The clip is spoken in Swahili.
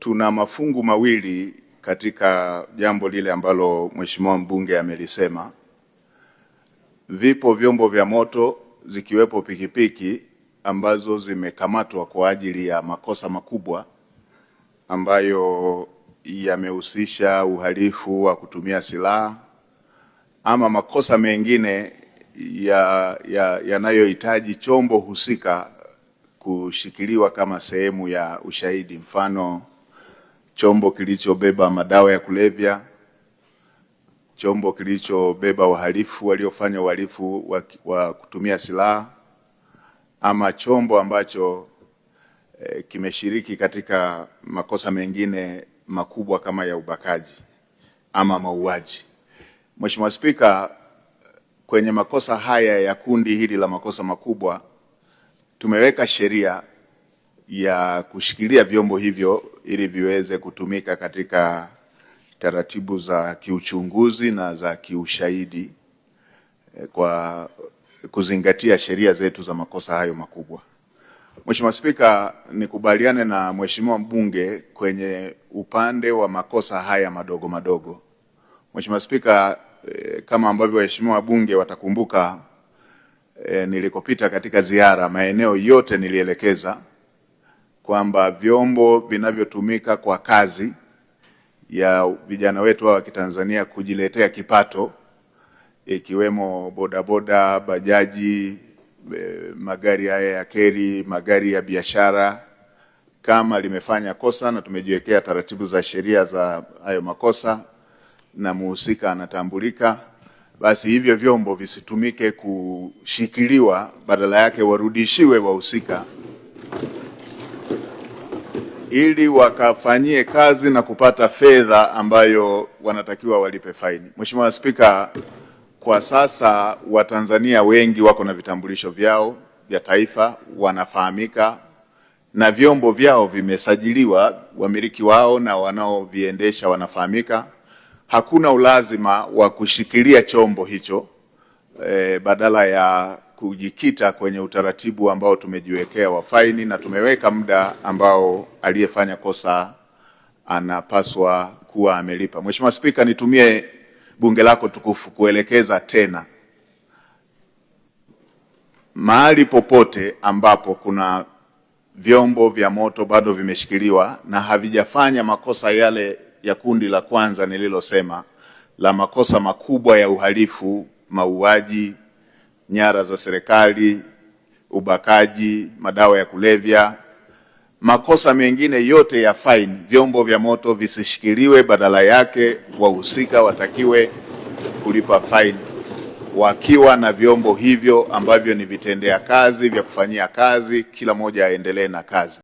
Tuna mafungu mawili katika jambo lile ambalo Mheshimiwa mbunge amelisema. Vipo vyombo vya moto zikiwepo pikipiki ambazo zimekamatwa kwa ajili ya makosa makubwa ambayo yamehusisha uhalifu wa kutumia silaha ama makosa mengine yanayohitaji chombo husika kushikiliwa kama sehemu ya ushahidi, mfano chombo kilichobeba madawa ya kulevya, chombo kilichobeba wahalifu waliofanya uhalifu wa kutumia silaha, ama chombo ambacho kimeshiriki katika makosa mengine makubwa kama ya ubakaji ama mauaji. Mheshimiwa Spika, kwenye makosa haya ya kundi hili la makosa makubwa tumeweka sheria ya kushikilia vyombo hivyo ili viweze kutumika katika taratibu za kiuchunguzi na za kiushahidi kwa kuzingatia sheria zetu za makosa hayo makubwa. Mheshimiwa Spika, nikubaliane na Mheshimiwa mbunge kwenye upande wa makosa haya madogo madogo. Mheshimiwa Spika, kama ambavyo waheshimiwa wabunge watakumbuka, nilikopita katika ziara maeneo yote nilielekeza kwamba vyombo vinavyotumika kwa kazi ya vijana wetu wa Kitanzania kujiletea kipato, ikiwemo bodaboda, bajaji, magari haya ya keri, magari ya biashara, kama limefanya kosa na tumejiwekea taratibu za sheria za hayo makosa na muhusika anatambulika, basi hivyo vyombo visitumike kushikiliwa, badala yake warudishiwe wahusika ili wakafanyie kazi na kupata fedha ambayo wanatakiwa walipe faini. Mheshimiwa Spika, kwa sasa Watanzania wengi wako na vitambulisho vyao vya taifa, wanafahamika na vyombo vyao vimesajiliwa, wamiliki wao na wanaoviendesha wanafahamika. Hakuna ulazima wa kushikilia chombo hicho badala ya kujikita kwenye utaratibu ambao tumejiwekea wa faini, na tumeweka muda ambao aliyefanya kosa anapaswa kuwa amelipa. Mheshimiwa Spika, nitumie bunge lako tukufu kuelekeza tena, mahali popote ambapo kuna vyombo vya moto bado vimeshikiliwa na havijafanya makosa yale ya kundi la kwanza nililosema la makosa makubwa ya uhalifu, mauaji, nyara za serikali, ubakaji, madawa ya kulevya, makosa mengine yote ya faini, vyombo vya moto visishikiliwe, badala yake wahusika watakiwe kulipa faini wakiwa na vyombo hivyo ambavyo ni vitendea kazi vya kufanyia kazi, kila moja aendelee na kazi.